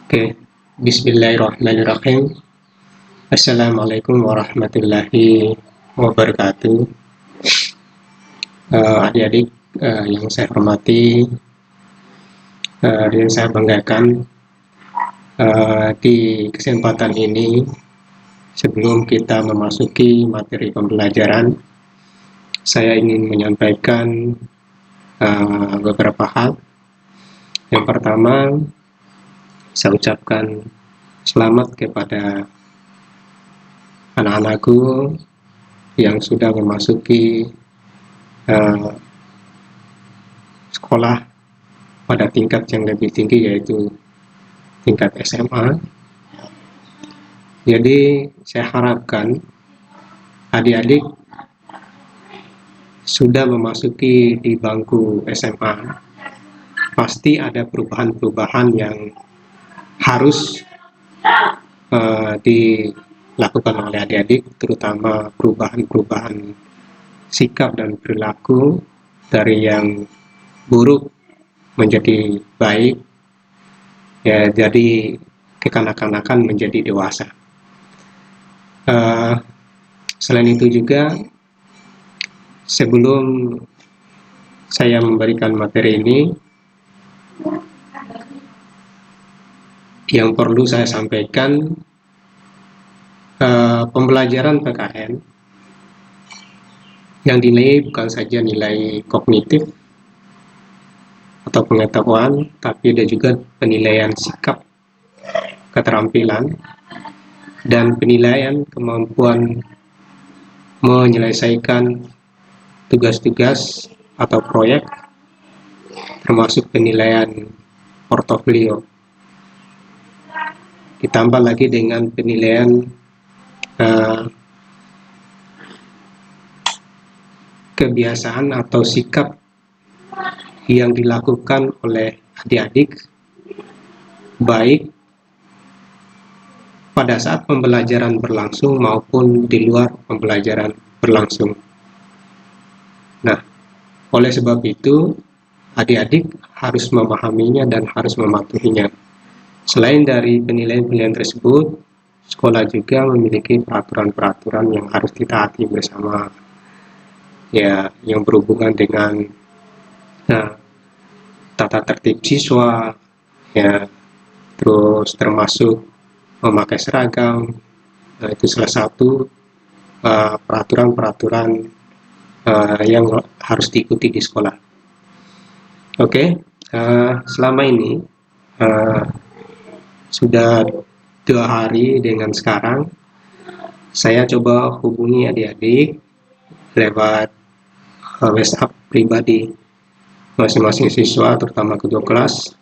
Oke, Bismillahirrahmanirrahim. Assalamualaikum warahmatullahi wabarakatuh. Adik-adik yang saya hormati dan saya banggakan, di kesempatan ini sebelum kita memasuki materi pembelajaran, saya ingin menyampaikan beberapa hal. Yang pertama, saya ucapkan selamat kepada anak-anakku yang sudah memasuki sekolah pada tingkat yang lebih tinggi, yaitu tingkat SMA. Jadi saya harapkan adik-adik sudah memasuki di bangku SMA, pasti ada perubahan-perubahan yang harus dilakukan oleh adik-adik, terutama perubahan-perubahan sikap dan perilaku dari yang buruk menjadi baik, ya, jadi kekanak-kanakan menjadi dewasa. Selain itu juga, sebelum saya memberikan materi ini, yang perlu saya sampaikan, pembelajaran PKN yang dinilai bukan saja nilai kognitif atau pengetahuan, tapi ada juga penilaian sikap, keterampilan, dan penilaian kemampuan menyelesaikan tugas-tugas atau proyek, termasuk penilaian portofolio. Ditambah lagi dengan penilaian kebiasaan atau sikap yang dilakukan oleh adik-adik, baik pada saat pembelajaran berlangsung maupun di luar pembelajaran berlangsung. Nah, oleh sebab itu, adik-adik harus memahaminya dan harus mematuhinya. Selain dari penilaian-penilaian tersebut, sekolah juga memiliki peraturan-peraturan yang harus ditaati bersama, ya, yang berhubungan dengan tata tertib siswa, ya, terus termasuk memakai seragam. Nah, itu salah satu peraturan-peraturan yang harus diikuti di sekolah. Oke, selama ini sudah 2 hari dengan sekarang, saya coba hubungi adik-adik lewat WhatsApp pribadi masing-masing siswa, terutama kedua kelas,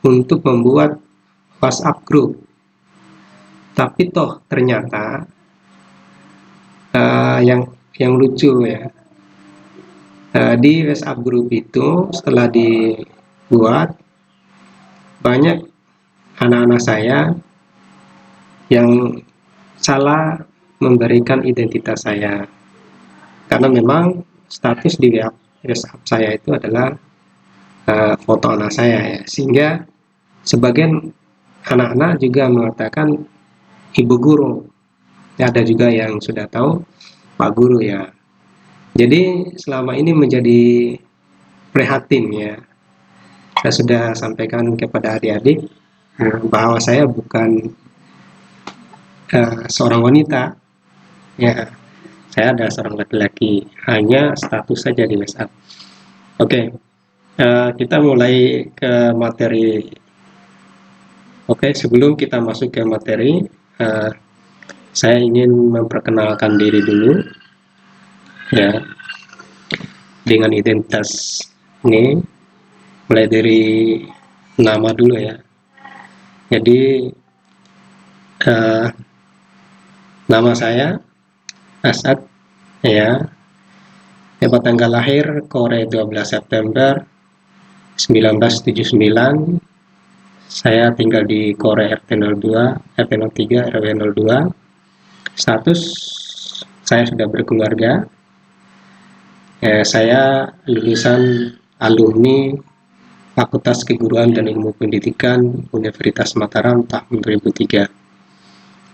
untuk membuat WhatsApp group. Tapi toh ternyata yang lucu, ya, di WhatsApp group itu setelah dibuat, banyak anak-anak saya yang salah memberikan identitas saya, karena memang status di WhatsApp saya itu adalah foto anak saya, ya, sehingga sebagian anak-anak juga mengatakan ibu guru, ya, ada juga yang sudah tahu Pak Guru, ya. Jadi selama ini menjadi prihatin, ya. Saya sudah sampaikan kepada adik-adik bahwa saya bukan seorang wanita, ya, saya adalah seorang laki-laki, hanya status saja di WhatsApp. Oke, kita mulai ke materi. Oke, sebelum kita masuk ke materi, saya ingin memperkenalkan diri dulu, ya, dengan identitas ini, mulai dari nama dulu, ya. Jadi nama saya Asad, ya. Tempat tanggal lahir Kore 12 September 1979. Saya tinggal di Kore RT 02, RT 03, RW 02. Status saya sudah berkeluarga. Saya lulusan alumni Fakultas Keguruan dan Ilmu Pendidikan Universitas Mataram tahun 2003.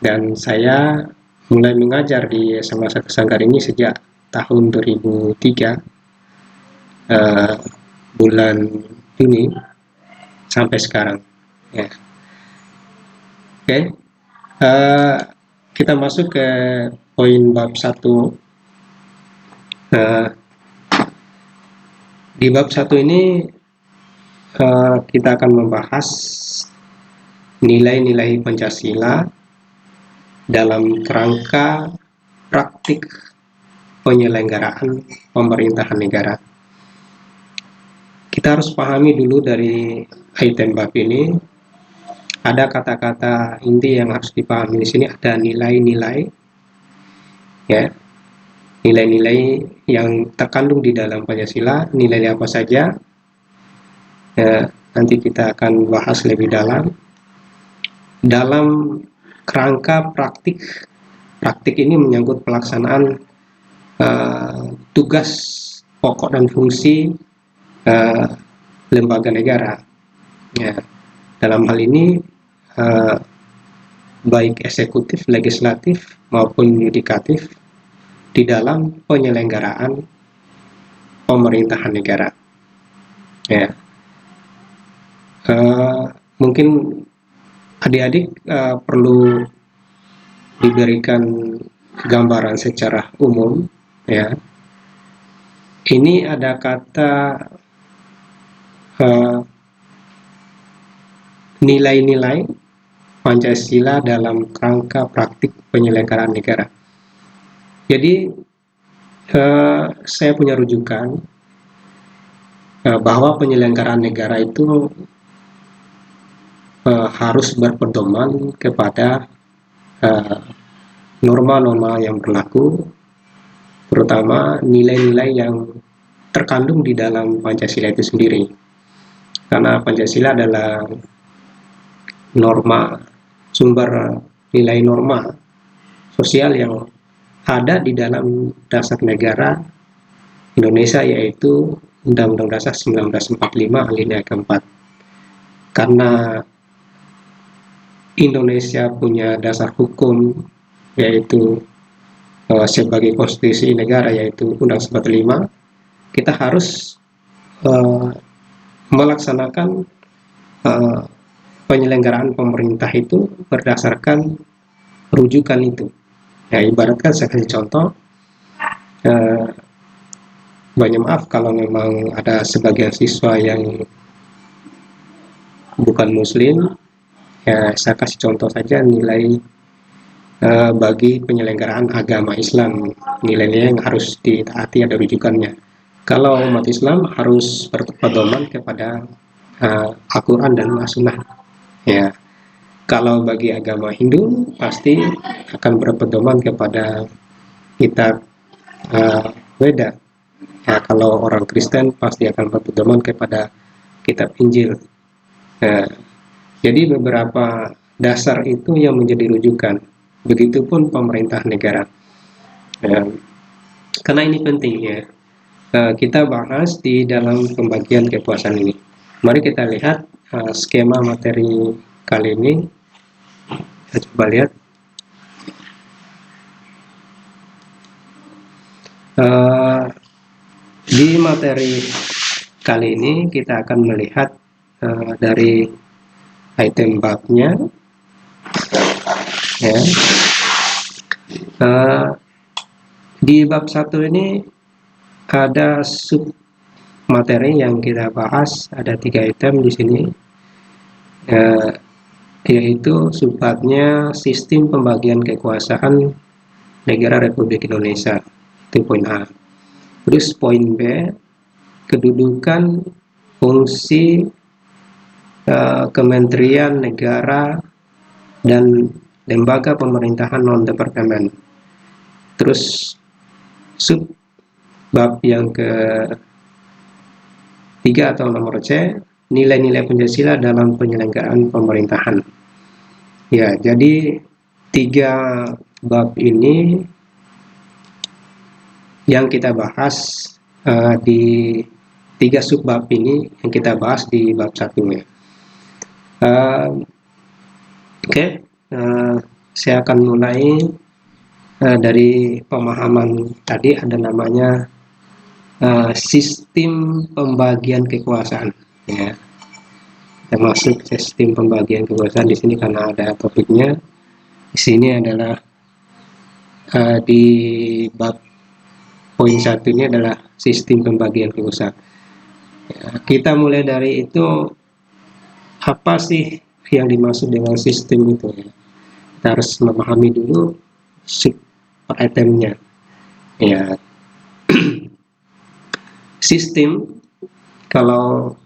Dan saya mulai mengajar di SMA 1 Sanggar ini sejak tahun 2003, bulan Juni sampai sekarang. Ya. Oke, kita masuk ke poin bab 1. Di bab 1 ini kita akan membahas nilai-nilai Pancasila dalam kerangka praktik penyelenggaraan pemerintahan negara. Kita harus pahami dulu dari item bab ini, ada kata-kata inti yang harus dipahami di sini, ada nilai-nilai, ya, nilai-nilai yang terkandung di dalam Pancasila. Nilai apa saja? Nanti kita akan bahas lebih dalam. Dalam kerangka praktik ini menyangkut pelaksanaan tugas pokok dan fungsi lembaga negara. Ya, dalam hal ini baik eksekutif, legislatif maupun yudikatif di dalam penyelenggaraan pemerintahan negara. Ya, mungkin adik-adik perlu diberikan gambaran secara umum, ya. Ini ada kata nilai-nilai Pancasila dalam kerangka praktik penyelenggaraan negara. Jadi saya punya rujukan bahwa penyelenggaraan negara itu harus berpedoman kepada norma-norma yang berlaku, terutama nilai-nilai yang terkandung di dalam Pancasila itu sendiri. Karena Pancasila adalah norma, sumber nilai norma sosial yang ada di dalam dasar negara Indonesia, yaitu Undang-Undang Dasar 1945 alinea keempat. Karena Indonesia punya dasar hukum yaitu sebagai konstitusi negara, yaitu Undang-Undang 45, kita harus melaksanakan penyelenggaraan pemerintah itu berdasarkan rujukan itu. Ya, ibaratkan saya kasih contoh, banyak maaf kalau memang ada sebagian siswa yang bukan muslim, ya saya kasih contoh saja nilai bagi penyelenggaraan agama Islam, nilainya yang harus ditaati ada rujukannya. Kalau umat Islam harus berpedoman kepada Al-Quran dan As-Sunnah. Ya, kalau bagi agama Hindu pasti akan berpedoman kepada kitab Weda. Ya, kalau orang Kristen pasti akan berpedoman kepada kitab Injil. Jadi beberapa dasar itu yang menjadi rujukan. Begitupun pemerintah negara. Karena ini penting, ya. Kita bahas di dalam pembagian kekuasaan ini. Mari kita lihat skema materi kali ini. Kita coba lihat. Di materi kali ini kita akan melihat dari item babnya, ya. Di bab 1 ini ada sub materi yang kita bahas, ada 3 item di sini, yaitu subbabnya sistem pembagian kekuasaan negara Republik Indonesia, itu poin A. Terus poin B, kedudukan fungsi kementerian negara dan lembaga pemerintahan non-departemen. Terus sub bab yang ke-3 atau nomor C, nilai-nilai Pancasila dalam penyelenggaraan pemerintahan. Ya, jadi 3 bab ini yang kita bahas di tiga subbab ini yang kita bahas di bab satunya. Oke, saya akan mulai dari pemahaman tadi. Ada namanya sistem pembagian kekuasaan. Ya, kita masuk sistem pembagian kekuasaan di sini karena ada topiknya. Di sini adalah di bab poin 1 ini adalah sistem pembagian kekuasaan. Ya, kita mulai dari itu, apa sih yang dimaksud dengan sistem itu ya? Kita harus memahami dulu sub itemnya. Ya, sistem kalau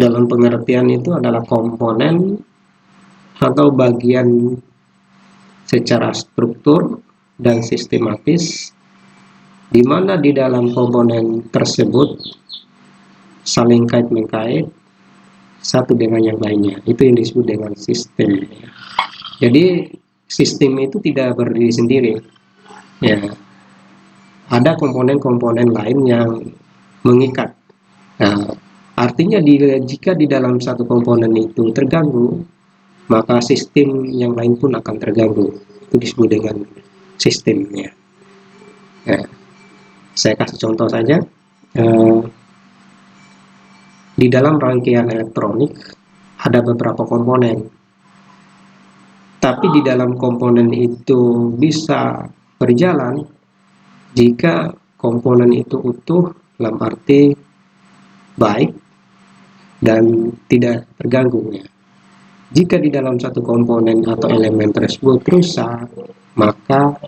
dalam pengertian itu adalah komponen atau bagian secara struktur dan sistematis, di mana di dalam komponen tersebut saling kait-mengkait satu dengan yang lainnya. Itu yang disebut dengan sistem. Jadi sistem itu tidak berdiri sendiri. Ya, ada komponen-komponen lain yang mengikat. Nah, artinya jika di dalam satu komponen itu terganggu, maka sistem yang lain pun akan terganggu. Itu disebut dengan sistem. Ya. Saya kasih contoh saja. Di dalam rangkaian elektronik ada beberapa komponen, tapi di dalam komponen itu bisa berjalan jika komponen itu utuh, dalam arti baik dan tidak terganggu. Ya. Jika di dalam satu komponen atau elemen tersebut rusak, maka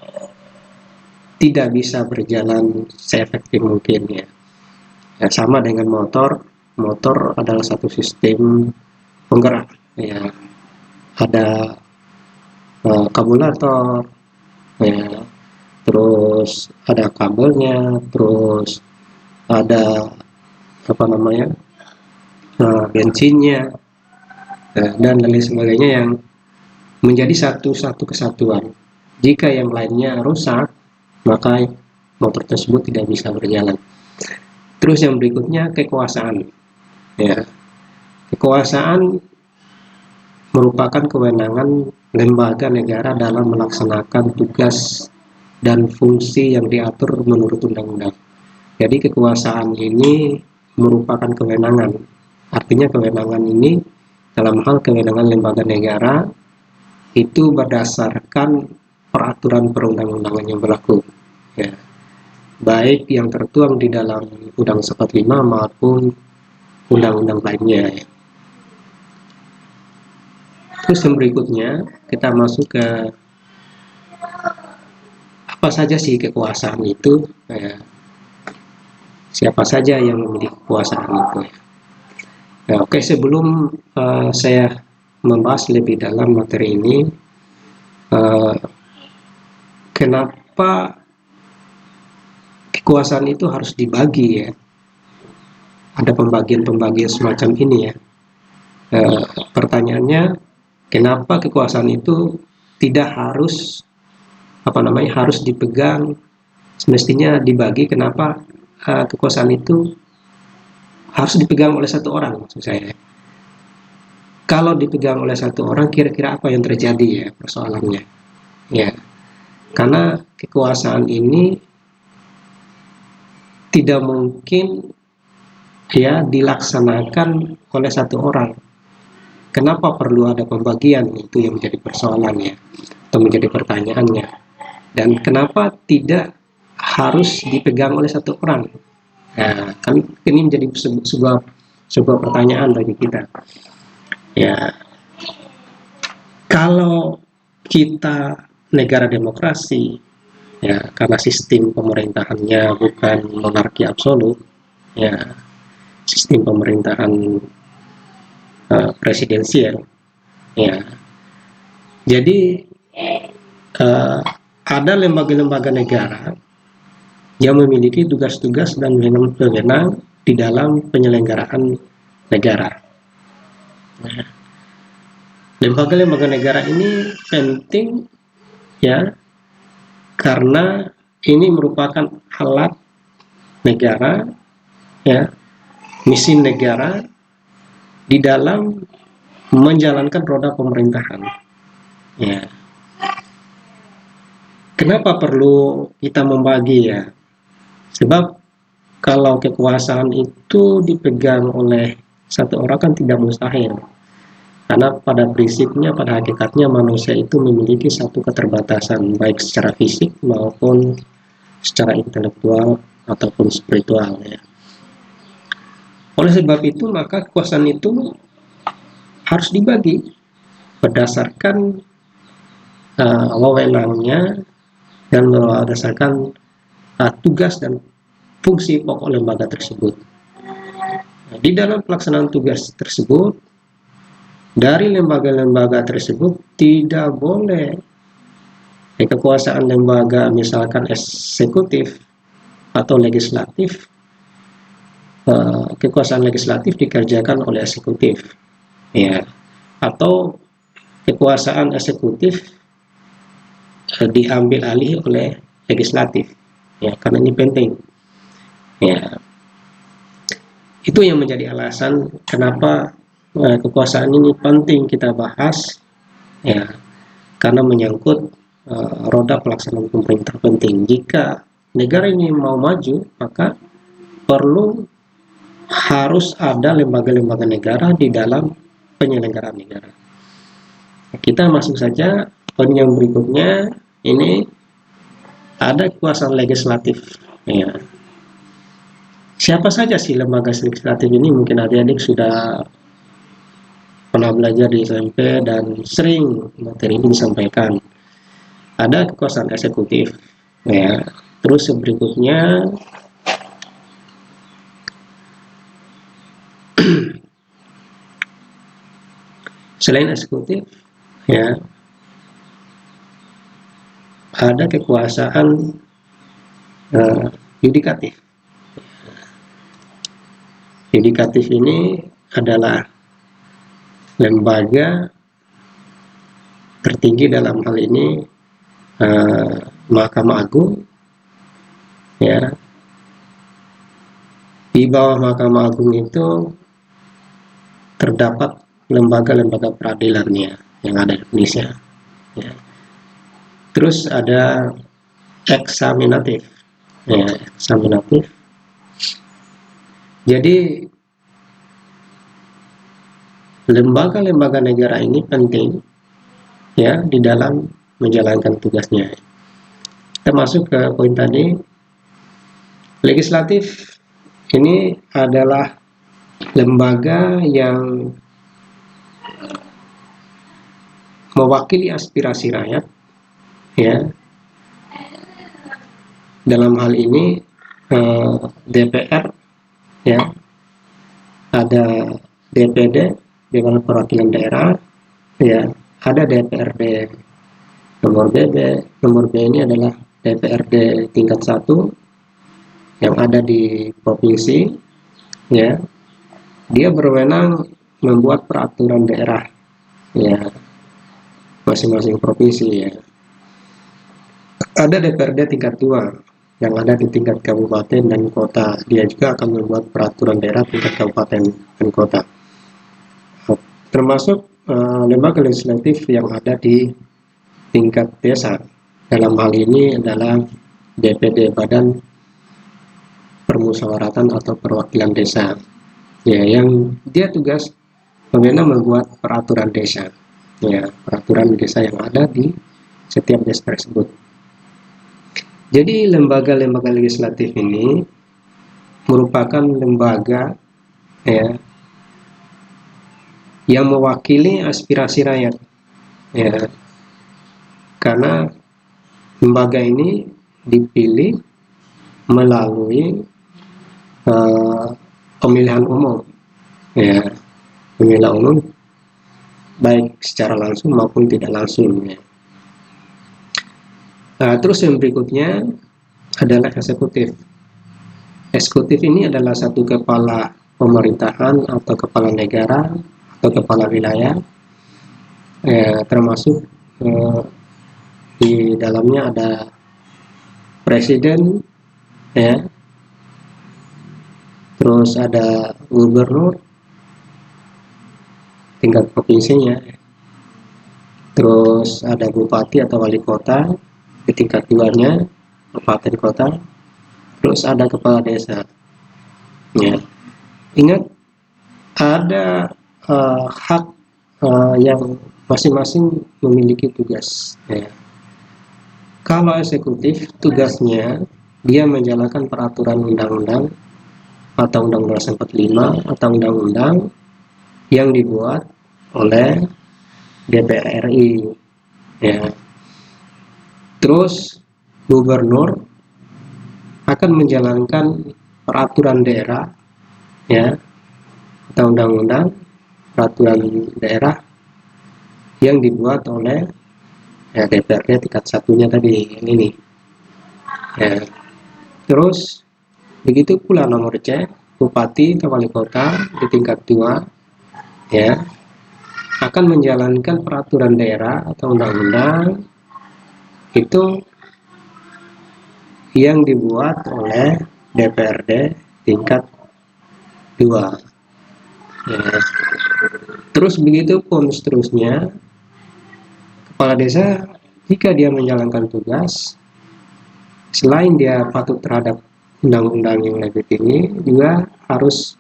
tidak bisa berjalan seefektif mungkin. Ya. Ya, sama dengan motor. Motor adalah satu sistem penggerak. Ya. Ada karburator, ya, terus ada kabelnya, terus ada bensinnya, dan lain sebagainya yang menjadi satu kesatuan. Jika yang lainnya rusak, maka motor tersebut tidak bisa berjalan. Terus yang berikutnya kekuasaan. Ya, kekuasaan merupakan kewenangan lembaga negara dalam melaksanakan tugas dan fungsi yang diatur menurut undang-undang. Jadi kekuasaan ini merupakan kewenangan. Artinya kewenangan ini dalam hal kewenangan lembaga negara itu berdasarkan peraturan perundang-undangan yang berlaku. Ya. Baik yang tertuang di dalam Undang-Undang 45 maupun undang-undang lainnya. Ya. Terus yang berikutnya kita masuk ke apa saja sih kekuasaan itu. Ya. Siapa saja yang memiliki kekuasaan itu. Ya. Ya, oke, sebelum saya membahas lebih dalam materi ini, kenapa kekuasaan itu harus dibagi ya? Ada pembagian-pembagian semacam ini ya. Pertanyaannya, kenapa kekuasaan itu tidak harus harus dipegang, semestinya dibagi? Kenapa kekuasaan itu harus dipegang oleh satu orang, maksud saya? Kalau dipegang oleh satu orang, kira-kira apa yang terjadi ya persoalannya? Ya, karena kekuasaan ini tidak mungkin ya dilaksanakan oleh satu orang. Kenapa perlu ada pembagian? Itu yang menjadi persoalannya atau menjadi pertanyaannya. Dan kenapa tidak harus dipegang oleh satu orang? Nah, kan ini menjadi sebuah pertanyaan bagi kita. Ya, kalau kita negara demokrasi, ya karena sistem pemerintahannya bukan monarki absolut, ya sistem pemerintahan presidensial, ya. Jadi ada lembaga-lembaga negara yang memiliki tugas-tugas dan wewenang di dalam penyelenggaraan negara. Nah, lembaga-lembaga negara ini penting ya karena ini merupakan alat negara ya misi negara di dalam menjalankan roda pemerintahan. Ya. Kenapa perlu kita membagi ya? Sebab kalau kekuasaan itu dipegang oleh satu orang kan tidak mustahil. Karena pada prinsipnya, pada hakikatnya manusia itu memiliki satu keterbatasan baik secara fisik maupun secara intelektual ataupun spiritual ya. Oleh sebab itu maka kekuasaan itu harus dibagi berdasarkan wewenangnya dan berdasarkan tugas dan fungsi pokok lembaga tersebut. Nah, di dalam pelaksanaan tugas tersebut, dari lembaga-lembaga tersebut tidak boleh kekuasaan lembaga misalkan eksekutif atau legislatif, kekuasaan legislatif dikerjakan oleh eksekutif, ya, atau kekuasaan eksekutif diambil alih oleh legislatif, ya, karena ini penting, ya. Itu yang menjadi alasan kenapa kekuasaan ini penting kita bahas, ya, karena menyangkut roda pelaksanaan pemerintah penting. Jika negara ini mau maju, maka perlu harus ada lembaga-lembaga negara di dalam penyelenggaraan negara. Kita masuk saja poin yang berikutnya. Ini ada kekuasaan legislatif, ya. Siapa saja sih lembaga legislatif ini? Mungkin adik-adik sudah pernah belajar di SMP dan sering materi ini disampaikan. Ada kekuasaan eksekutif, ya. Terus berikutnya selain eksekutif, ya, ada kekuasaan yudikatif. Yudikatif ini adalah lembaga tertinggi dalam hal ini Mahkamah Agung, ya. Di bawah Mahkamah Agung itu terdapat lembaga-lembaga peradilannya yang ada di Indonesia, ya. Terus ada eksaminatif, ya, eksaminatif. Jadi lembaga-lembaga negara ini penting, ya, di dalam menjalankan tugasnya. Kita masuk ke poin tadi. Legislatif ini adalah lembaga yang mewakili aspirasi rakyat, ya. Dalam hal ini DPR, ya, ada DPD, Dewan Perwakilan Daerah, ya, ada DPRD nomor B ini adalah DPRD tingkat 1 yang ada di provinsi, ya. Dia berwenang membuat peraturan daerah, ya, masing-masing provinsi, ya. Ada DPRD tingkat 2 yang ada di tingkat kabupaten dan kota. Dia juga akan membuat peraturan daerah tingkat kabupaten dan kota. Termasuk lembaga legislatif yang ada di tingkat desa. Dalam hal ini adalah DPD, Badan Permusyawaratan atau Perwakilan Desa, ya, yang dia tugas membuat peraturan desa, ya, peraturan desa yang ada di setiap desa tersebut. Jadi lembaga-lembaga legislatif ini merupakan lembaga, ya, yang mewakili aspirasi rakyat, ya, karena lembaga ini dipilih melalui pemilihan umum, ya, pemilihan umum baik secara langsung maupun tidak langsung, ya. Terus yang berikutnya adalah eksekutif. Eksekutif ini adalah satu kepala pemerintahan atau kepala negara atau kepala wilayah, termasuk di dalamnya ada presiden, ya. terus ada gubernur tingkat provinsinya, terus ada bupati atau wali kota di tingkat 2-nya, kabupaten kota, terus ada kepala desa. Ya, ingat ada hak yang masing-masing memiliki tugas. Ya. Kalau eksekutif, tugasnya dia menjalankan peraturan undang-undang atau Undang-Undang 45 atau undang-undang yang dibuat oleh DPR RI. Ya. Terus gubernur akan menjalankan peraturan daerah, ya, atau undang-undang peraturan daerah yang dibuat oleh DPRD tingkat 1-nya tadi, yang ini. Ya. Terus begitu pula nomor C, bupati atau wali kota di tingkat 2, ya, akan menjalankan peraturan daerah atau undang-undang itu yang dibuat oleh DPRD tingkat 2. Ya. Terus begitu pun seterusnya, kepala desa jika dia menjalankan tugas, selain dia patuh terhadap undang-undang yang lebih tinggi, juga harus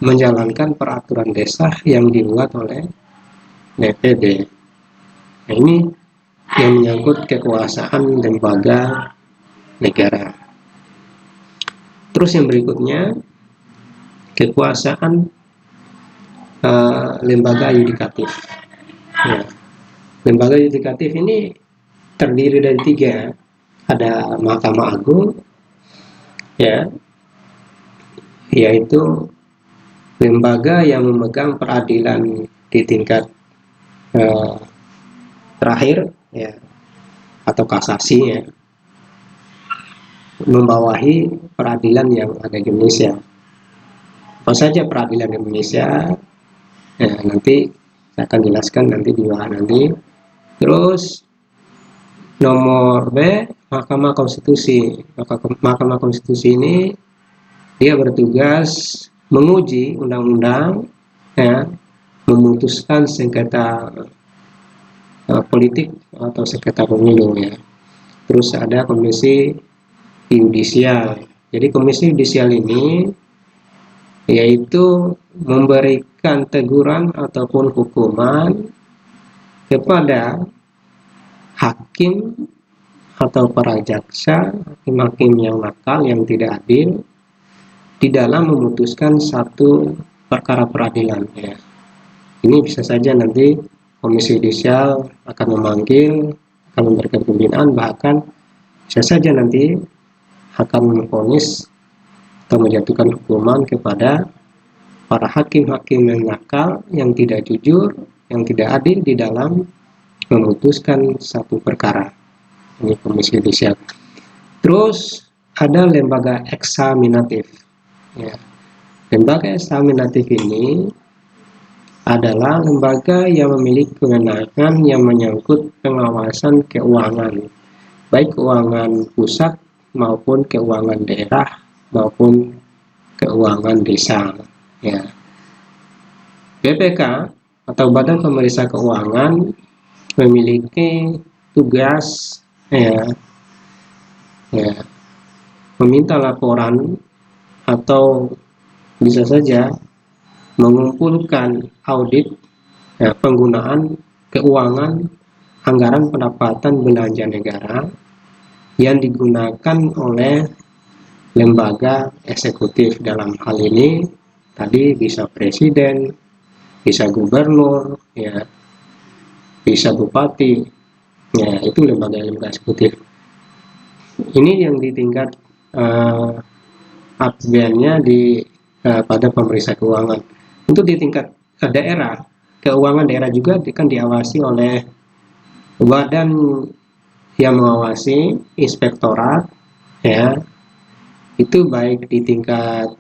menjalankan peraturan desa yang dibuat oleh DPD. Nah, ini yang menyangkut kekuasaan lembaga negara. Terus yang berikutnya, kekuasaan lembaga yudikatif. Ya. Lembaga yudikatif ini terdiri dari 3, ada Mahkamah Agung, ya, yaitu lembaga yang memegang peradilan di tingkat terakhir, ya, atau kasasi, ya, membawahi peradilan yang ada di Indonesia. Apa saja peradilan di Indonesia, ya, nanti saya akan jelaskan nanti di bawah nanti. Terus nomor B, Mahkamah Konstitusi. Mahkamah Konstitusi ini dia bertugas menguji undang-undang, ya, memutuskan sengketa politik atau sengketa pemilu, ya. Terus ada komisi yudisial. Jadi komisi yudisial ini yaitu memberikan teguran ataupun hukuman kepada hakim atau para jaksa, hakim-hakim yang nakal, yang tidak adil di dalam memutuskan satu perkara peradilan, ya. Ini bisa saja nanti komisi yudisial akan memanggil, akan memberikan pembinaan, bahkan bisa saja nanti akan memvonis atau menjatuhkan hukuman kepada para hakim-hakim yang nakal, yang tidak jujur, yang tidak adil di dalam memutuskan satu perkara. Ini komisi yudisial. Terus ada lembaga eksaminatif. Ya. Lembaga eksaminatif ini adalah lembaga yang memiliki kewenangan yang menyangkut pengawasan keuangan, baik keuangan pusat maupun keuangan daerah maupun keuangan desa. Ya. BPK atau Badan Pemeriksa Keuangan memiliki tugas, meminta laporan atau bisa saja mengumpulkan audit, penggunaan keuangan anggaran pendapatan belanja negara yang digunakan oleh lembaga eksekutif. Dalam hal ini tadi bisa presiden, bisa gubernur, ya, bisa bupati, ya, itu lembaga eksekutif. Ini yang di tingkat APBN-nya pada pemeriksa keuangan. Untuk di tingkat daerah, keuangan daerah juga kan diawasi oleh badan yang mengawasi, inspektorat, ya, itu baik di tingkat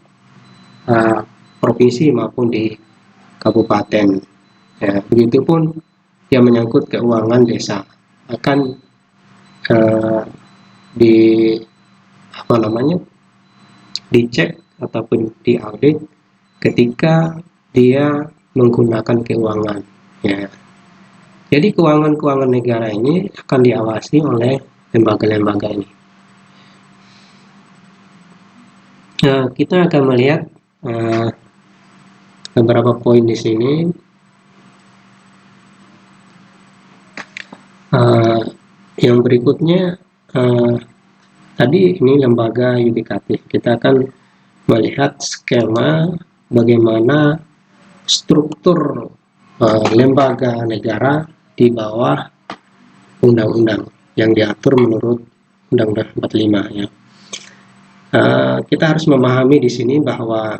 provinsi maupun di kabupaten. Ya, begitupun yang menyangkut keuangan desa akan dicek ataupun diaudit ketika dia menggunakan keuangan, ya. Jadi keuangan negara ini akan diawasi oleh lembaga-lembaga ini. Nah, kita akan melihat beberapa poin di sini. Yang berikutnya, tadi ini lembaga yudikatif. Kita akan melihat skema bagaimana struktur lembaga negara di bawah undang-undang yang diatur menurut Undang-Undang 45, ya. Kita harus memahami di sini bahwa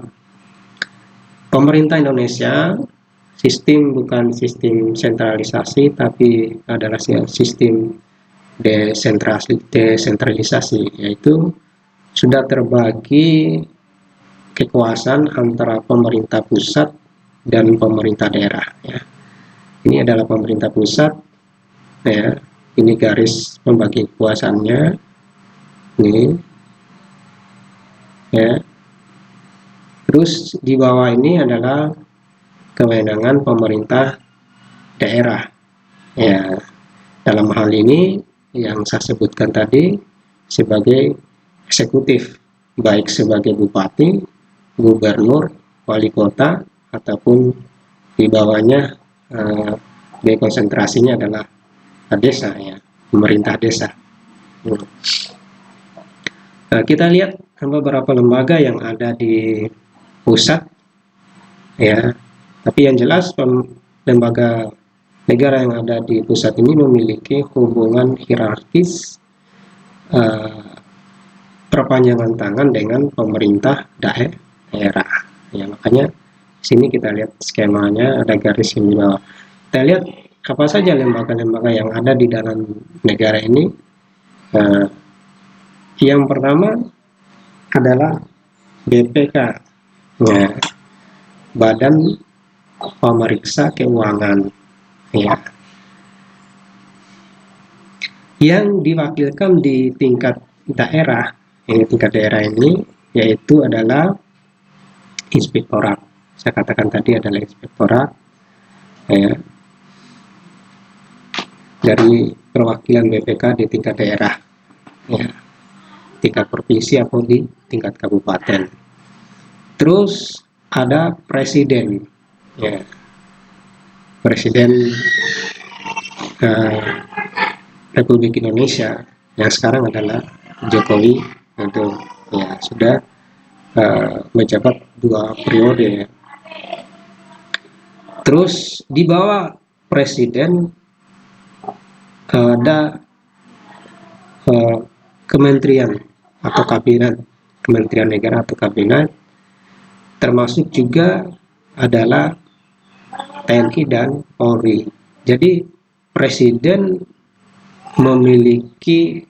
pemerintah Indonesia bukan sistem sentralisasi, tapi adalah sistem desentralisasi, yaitu sudah terbagi kekuasaan antara pemerintah pusat dan pemerintah daerah, ya. Ini adalah pemerintah pusat, ya. Ini garis pembagi kekuasaannya, ini, ya. Terus di bawah ini adalah kewenangan pemerintah daerah, ya. Dalam hal ini yang saya sebutkan tadi sebagai eksekutif, baik sebagai bupati, gubernur, wali kota, ataupun di bawahnya dekonsentrasinya adalah desa, ya, pemerintah desa. Nah, kita lihat beberapa lembaga yang ada di pusat, ya. Tapi yang jelas lembaga negara yang ada di pusat ini memiliki hubungan hierarkis perpanjangan tangan dengan pemerintah daerah. Ya, makanya sini kita lihat skemanya ada garis yang di bawah. Kita lihat apa saja lembaga-lembaga yang ada di dalam negara ini. Yang pertama adalah BPK, ya, Badan Pemeriksa Keuangan, ya, yang diwakilkan di tingkat daerah. Tingkat daerah ini yaitu adalah inspektorat. Saya katakan tadi adalah inspektorat, ya, dari perwakilan BPK di tingkat daerah, ya, tingkat provinsi atau di tingkat kabupaten. Terus ada presiden, ya, Presiden Republik Indonesia yang sekarang adalah Jokowi, itu, ya, sudah menjabat 2 periode, ya. Terus di bawah presiden ada kementerian atau kabinet, kementerian negara atau kabinet, termasuk juga adalah TNI dan Polri. Jadi presiden memiliki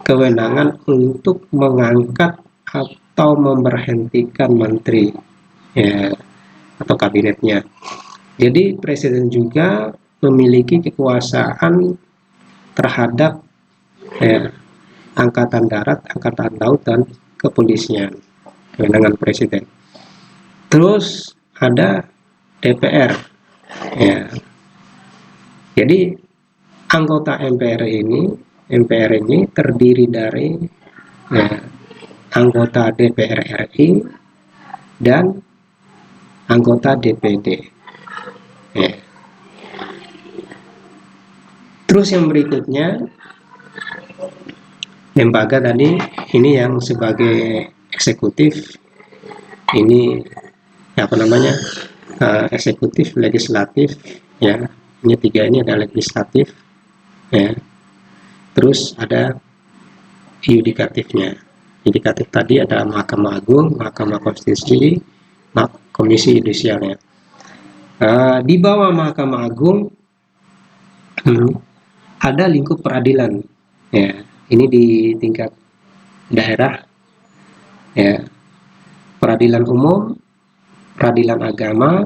kewenangan untuk mengangkat atau memberhentikan menteri, ya, atau kabinetnya. Jadi presiden juga memiliki kekuasaan terhadap, ya, angkatan darat, angkatan laut, dan kepolisian, kewenangan presiden. Terus ada DPR, ya. Jadi anggota MPR ini terdiri dari, ya, anggota DPR RI dan anggota DPD, ya. Terus yang berikutnya lembaga tadi ini yang sebagai eksekutif, ini apa namanya, eksekutif, legislatif, ya. Ini 3 ini ada legislatif, ya. Terus ada yudikatifnya. Yudikatif tadi ada Mahkamah Agung, Mahkamah Konstitusi, Komisi Yudisialnya. Di bawah Mahkamah Agung ada lingkup peradilan, ya. Ini di tingkat daerah, ya, peradilan umum, peradilan agama,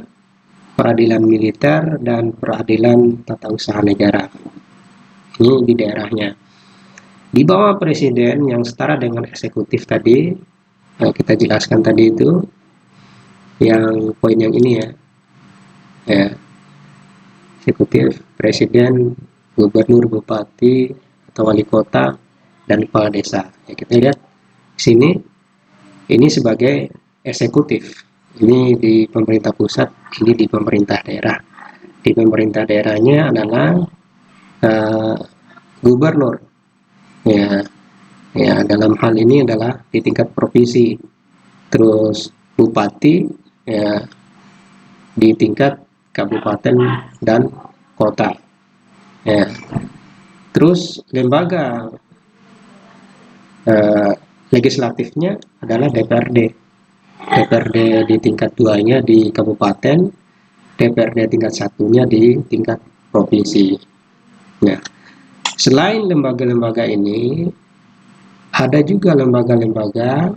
peradilan militer, dan peradilan tata usaha negara. Ini di daerahnya. Di bawah presiden yang setara dengan eksekutif tadi, kita jelaskan tadi itu yang poin yang ini ya, eksekutif, presiden, gubernur, bupati, atau wali kota, dan kepala desa. Ya, kita lihat sini, ini sebagai eksekutif, ini di pemerintah pusat, ini di pemerintah daerah. Di pemerintah daerahnya adalah gubernur, ya dalam hal ini adalah di tingkat provinsi, terus bupati ya di tingkat kabupaten dan kota ya. Terus lembaga legislatifnya adalah DPRD di tingkat 2-nya di kabupaten, DPRD tingkat 1-nya di tingkat provinsi. Nah, selain lembaga-lembaga ini, ada juga lembaga-lembaga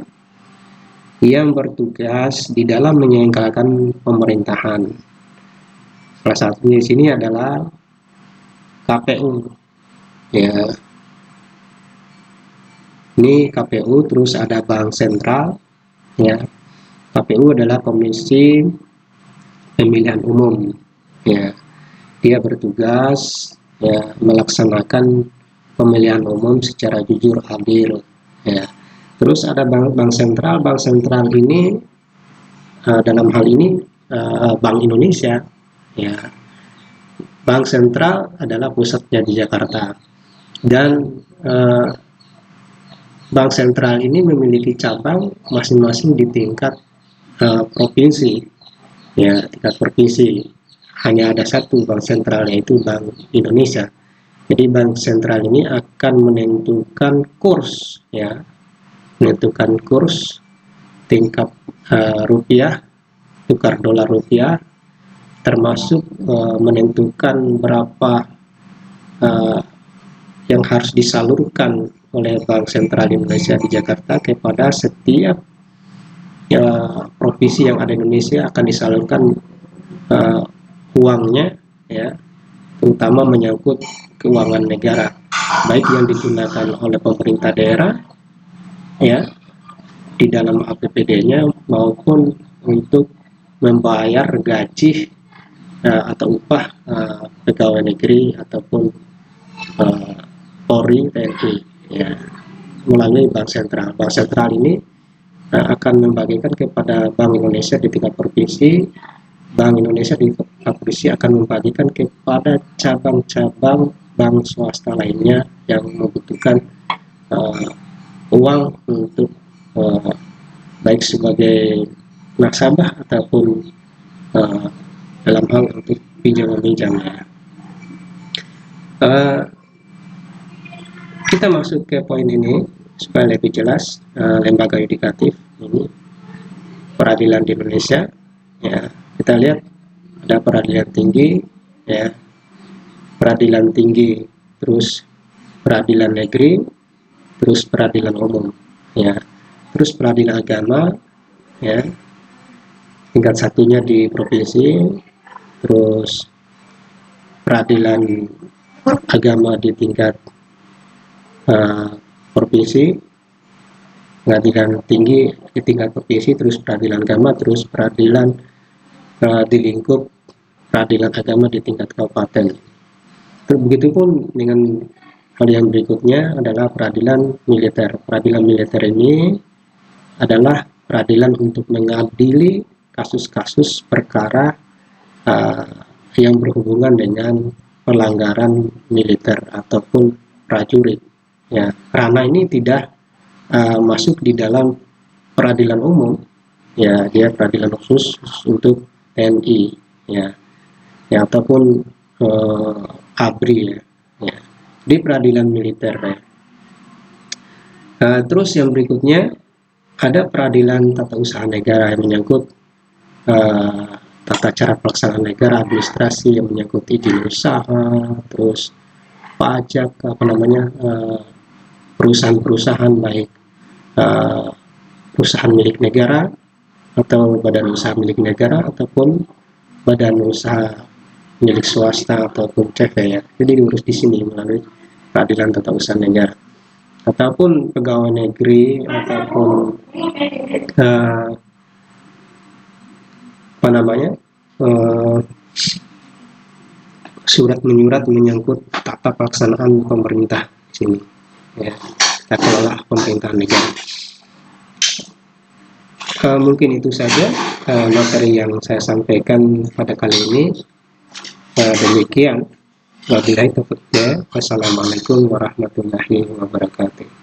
yang bertugas di dalam menyelenggarakan pemerintahan. Salah satunya di sini adalah KPU. Ya. Ini KPU, terus ada Bank Sentral. Ya. KPU adalah Komisi Pemilihan Umum. Ya. Dia bertugas ya melaksanakan pemilihan umum secara jujur, adil. Ya. Terus ada Bank Sentral. Bank Sentral ini dalam hal ini Bank Indonesia. Ya, Bank Sentral adalah pusatnya di Jakarta, dan Bank Sentral ini memiliki cabang masing-masing di tingkat provinsi. Ya, tingkat provinsi hanya ada satu Bank Sentral, yaitu Bank Indonesia. Jadi Bank Sentral ini akan menentukan kurs, ya, menentukan kurs tingkat rupiah, tukar dolar rupiah, termasuk menentukan berapa yang harus disalurkan oleh Bank Sentral Indonesia di Jakarta kepada setiap provinsi yang ada di Indonesia, akan disalurkan uangnya, ya, terutama menyangkut keuangan negara, baik yang digunakan oleh pemerintah daerah, ya, di dalam APBD-nya, maupun untuk membayar gaji atau upah pegawai negeri ataupun Polri, TNI, ya, melalui Bank Sentral. Bank Sentral ini akan membagikan kepada Bank Indonesia di tingkat provinsi. Bank Indonesia di tingkat provinsi akan membagikan kepada cabang-cabang bank swasta lainnya yang membutuhkan uang untuk baik sebagai nasabah ataupun dalam hal untuk pinjam-meminjamnya. Kita masuk ke poin ini supaya lebih jelas. Lembaga yudikatif ini peradilan di Indonesia, ya, kita lihat ada peradilan tinggi, ya, peradilan tinggi, terus peradilan negeri, terus peradilan umum, ya, terus peradilan agama, ya, tingkat satunya di provinsi, terus peradilan agama di tingkat provinsi, pengadilan tinggi di tingkat provinsi, terus peradilan agama, terus peradilan di lingkup peradilan agama di tingkat kabupaten. Begitupun dengan hal yang berikutnya adalah peradilan militer. Peradilan militer ini adalah peradilan untuk mengadili kasus-kasus perkara yang berhubungan dengan pelanggaran militer ataupun prajurit. Ya, ranah ini tidak masuk di dalam peradilan umum, ya, dia peradilan khusus untuk TNI, ya, ataupun ABRI, ya, di peradilan militer, ya. Terus yang berikutnya ada peradilan tata usaha negara yang menyangkut tata cara pelaksanaan negara, administrasi yang menyangkut izin usaha, terus pajak, perusahaan-perusahaan, baik perusahaan milik negara atau badan usaha milik negara ataupun badan usaha milik swasta ataupun CV, ya. Jadi diurus di sini melalui peradilan tata usaha negara. ataupun pegawai negeri ataupun apa namanya surat menyurat menyangkut tata pelaksanaan pemerintah di sini, ya, tata kelola pemerintahan negara. Mungkin itu saja materi yang saya sampaikan pada kali ini. Demikian. Wabillahi taufiq. Wassalamualaikum warahmatullahi wabarakatuh.